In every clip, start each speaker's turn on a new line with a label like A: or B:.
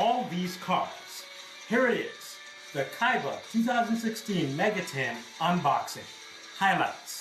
A: all these cards. Here it is, the Kaiba 2016 Mega 10 unboxing. Highlights.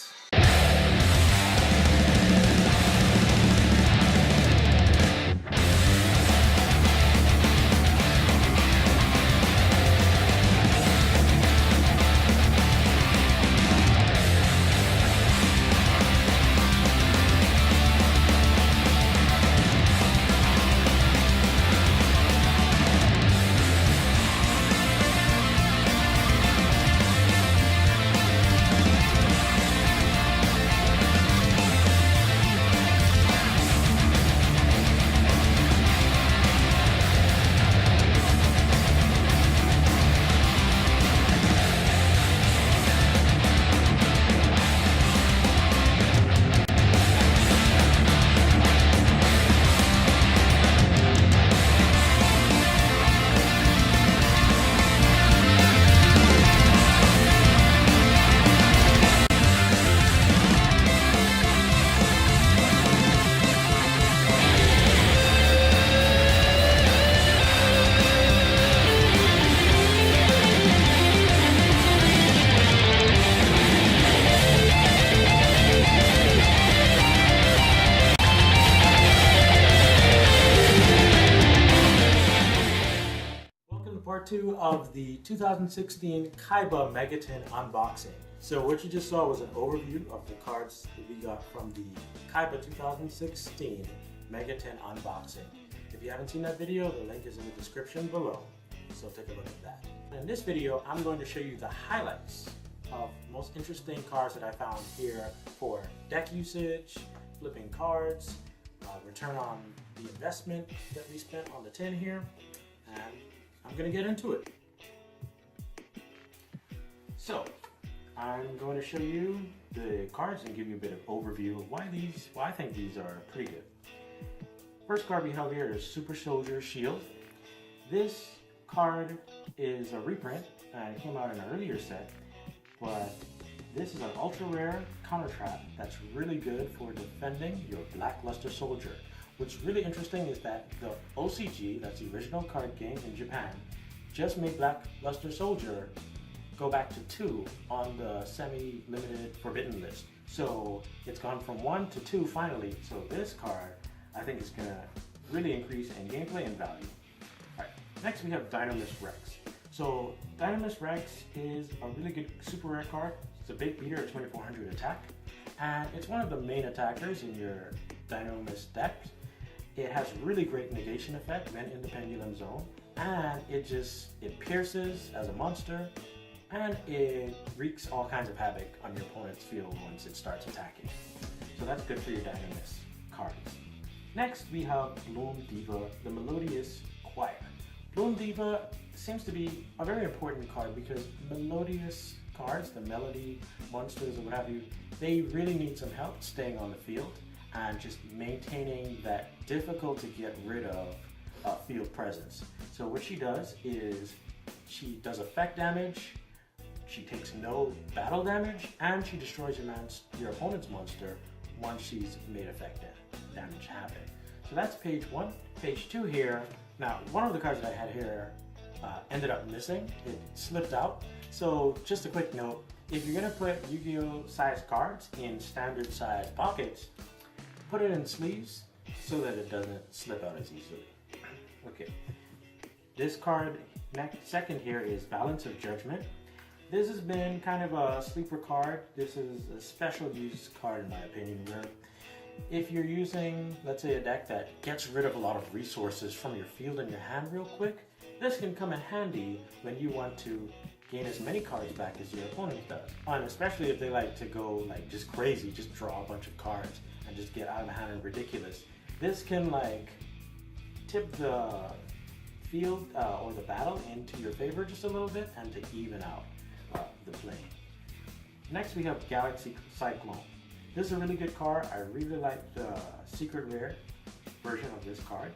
A: Part 2 of the 2016 Kaiba Mega 10 unboxing. So what you just saw was an overview of the cards that we got from the Kaiba 2016 Mega 10 unboxing. If you haven't seen that video, the link is in the description below, so take a look at that. In this video, I'm going to show you the highlights of most interesting cards that I found here for deck usage, flipping cards, return on the investment that we spent on the tin here, and I'm going to get into it. So, I'm going to show you the cards and give you a bit of overview of why I think these are pretty good. First card we have here is Super Soldier Shield. This card is a reprint and it came out in an earlier set, but this is an ultra rare counter trap that's really good for defending your Blackluster Soldier. What's really interesting is that the OCG, that's the original card game in Japan, just made Blackluster Soldier go back to 2 on the semi-limited forbidden list. So it's gone from 1 to 2 finally. So this card, I think, is gonna really increase in gameplay and value. Alright, next we have Dynamis Rex. So Dynamis Rex is a really good super rare card. It's a big beater at 2400 attack, and it's one of the main attackers in your Dynamis deck. It has really great negation effect when in the pendulum zone, and it pierces as a monster, and it wreaks all kinds of havoc on your opponent's field once it starts attacking. So that's good for your Dynamis cards. Next we have Bloom Diva, the Melodious Choir. Bloom Diva seems to be a very important card because melodious cards, the melody monsters or what have you, they really need some help staying on the field and just maintaining that difficult to get rid of field presence. So what she does is she does effect damage, she takes no battle damage, and she destroys your opponent's monster once she's made effect damage happen. So that's page 1. Page 2 here, now one of the cards that I had here ended up missing. It slipped out. So just a quick note, if you're gonna put Yu-Gi-Oh! Size cards in standard size pockets, put it in sleeves so that it doesn't slip out as easily. Okay, this card second here is Balance of Judgment. This has been kind of a sleeper card. This is a special use card in my opinion, where if you're using, let's say, a deck that gets rid of a lot of resources from your field and your hand real quick, this can come in handy when you want to gain as many cards back as your opponent does. And especially if they like to go like just crazy, just draw a bunch of cards and just get out of hand and ridiculous. This can like tip the field or the battle into your favor just a little bit and to even out the play. Next we have Galaxy Cyclone. This is a really good card. I really like the secret rare version of this card,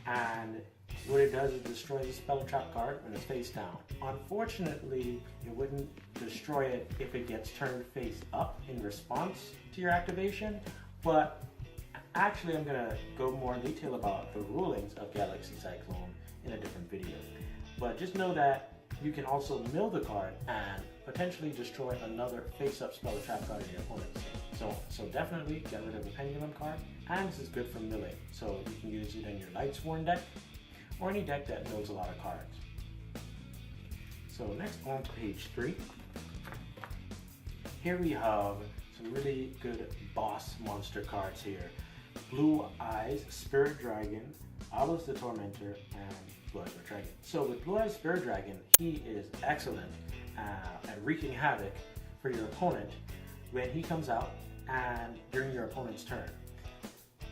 A: and what it does is destroy the spell trap card when it's face down. Unfortunately, it wouldn't destroy it if it gets turned face up in response to your activation, but actually I'm going to go more in detail about the rulings of Galaxy Cyclone in a different video. But just know that you can also mill the card and potentially destroy another face-up spell or trap card in your opponent's. So definitely get rid of the Pendulum card, and this is good for milling. So you can use it in your Lightsworn deck, or any deck that knows a lot of cards. So next on to page 3. Here we have some really good boss monster cards here. Blue Eyes, Spirit Dragon, Obelisk the Tormentor, and Blue Eyes Spirit Dragon. So with Blue Eyes Spirit Dragon, he is excellent at wreaking havoc for your opponent when he comes out and during your opponent's turn.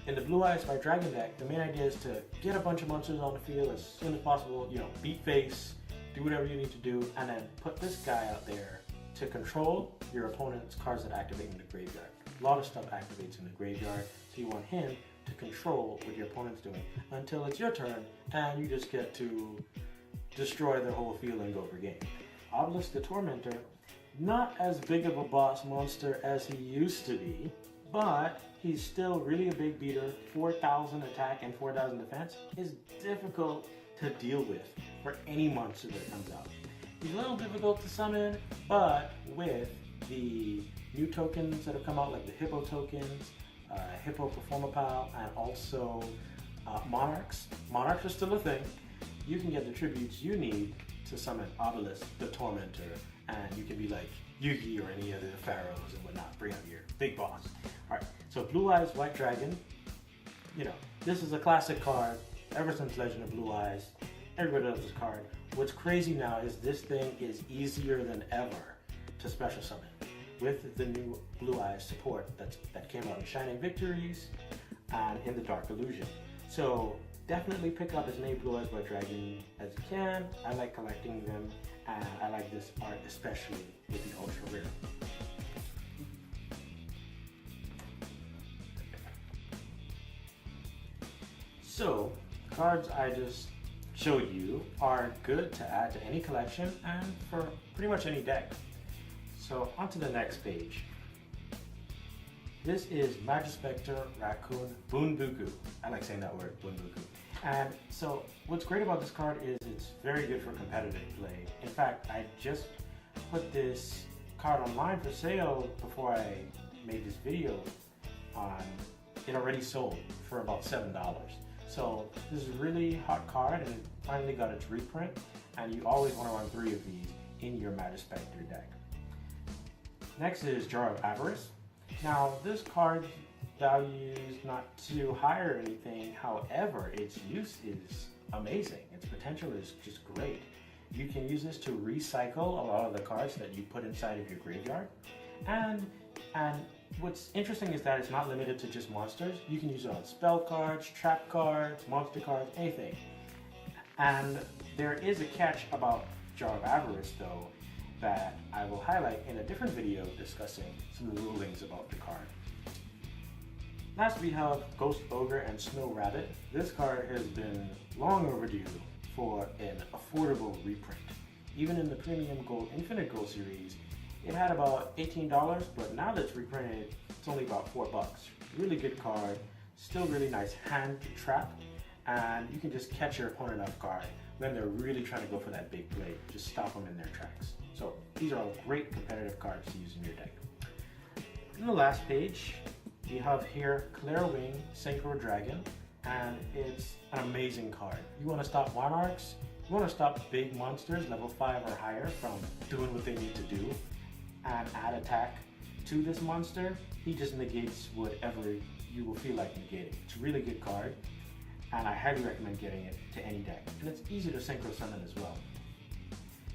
A: In the Blue Eyes Spirit Dragon deck, the main idea is to get a bunch of monsters on the field as soon as possible, beat face, do whatever you need to do, and then put this guy out there to control your opponent's cards that activate in the graveyard. A lot of stuff activates in the graveyard, so you want him to control what your opponent's doing until it's your turn, and you just get to destroy their whole field and go for game. Obelisk the Tormentor, not as big of a boss monster as he used to be, but he's still really a big beater. 4,000 attack and 4,000 defense is difficult to deal with for any monster that comes out. He's a little difficult to summon, but with the new tokens that have come out, like the Hippo tokens, Hippo Performapal, and also Monarchs. Monarchs are still a thing. You can get the tributes you need to summon Obelisk the Tormentor, and you can be like Yugi or any of the pharaohs and whatnot, bring out your big boss. Alright, so Blue Eyes White Dragon, this is a classic card ever since Legend of Blue Eyes. Everybody loves this card. What's crazy now is this thing is easier than ever to special summon with the new Blue Eyes support that came out in Shining Victories and in the Dark Illusion. So definitely pick up as many Blue Eyes White Dragon as you can. I like collecting them, and I like this art especially with the ultra rare. So cards I just showed you are good to add to any collection and for pretty much any deck. So on to the next page. This is Magispector Raccoon Bunbuku. I like saying that word, Bunbuku. And so what's great about this card is it's very good for competitive play. In fact, I just put this card online for sale before I made this video on it. Already sold for about $7. So this is a really hot card, and it finally got its reprint, and you always want to run 3 of these in your Magispector deck. Next is Jar of Avarice. Now this card value is not too high or anything, however its use is amazing. Its potential is just great. You can use this to recycle a lot of the cards that you put inside of your graveyard, and what's interesting is that it's not limited to just monsters. You can use it on spell cards, trap cards, monster cards, anything. And there is a catch about Jar of Avarice though that I will highlight in a different video discussing some rulings about the card. Last we have Ghost Ogre and Snow Rabbit. This card has been long overdue for an affordable reprint. Even in the Premium Gold Infinite Gold series, it had about $18, but now that it's reprinted, it's only about $4. Really good card, still really nice hand trap, and you can just catch your opponent off guard when they're really trying to go for that big play. Just stop them in their tracks. So these are all great competitive cards to use in your deck. In the last page, we have here Clairwing Synchro Dragon, and it's an amazing card. You want to stop Monarchs, you want to stop big monsters level 5 or higher from doing what they need to do and add attack to this monster. He just negates whatever you will feel like negating. It's a really good card, and I highly recommend getting it to any deck. And it's easy to synchro summon as well.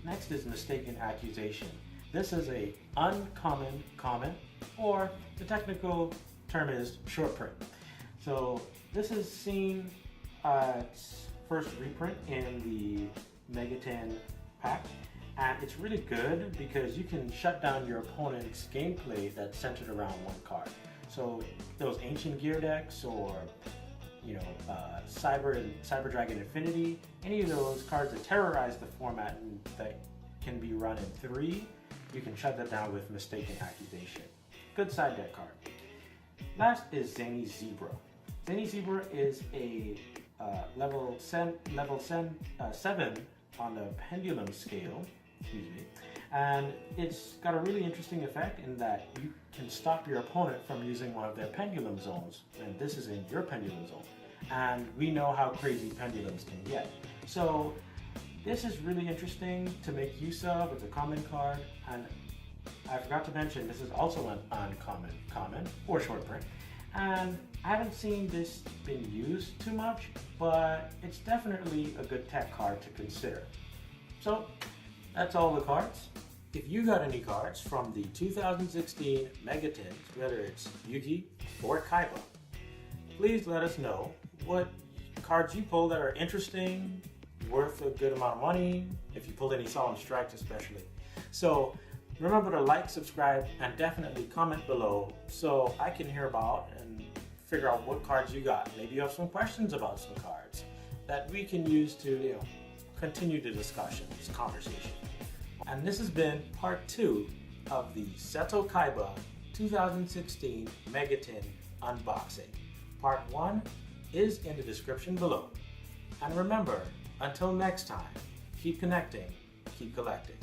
A: Next is Mistaken Accusation. This is a uncommon comment, or the technical term is short print. So this is seen its first reprint in the Megaten pack, and it's really good because you can shut down your opponent's gameplay that's centered around one card. So those Ancient Gear decks, or Cyber Dragon Infinity, any of those cards that terrorize the format and that can be run in 3, you can shut that down with Mistaken Accusation. Good side deck card. Last is Zany Zebra. Zany Zebra is a 7 on the pendulum scale, excuse me, and it's got a really interesting effect in that you can stop your opponent from using one of their pendulum zones, and this is in your pendulum zone, and we know how crazy pendulums can get. So this is really interesting to make use of. It's a common card, and I forgot to mention this is also an uncommon common or short print, and I haven't seen this been used too much, but it's definitely a good tech card to consider. So that's all the cards. If you got any cards from the 2016 Megatins, whether it's Yugi or Kaiba, please let us know what cards you pulled that are interesting, worth a good amount of money, if you pulled any Solemn Strikes especially. So remember to like, subscribe, and definitely comment below so I can hear about and figure out what cards you got. Maybe you have some questions about some cards that we can use to continue the discussion, this conversation. And this has been part 2 of the Seto Kaiba 2016 Megatin unboxing. Part 1 is in the description below. And remember, until next time, keep connecting, keep collecting.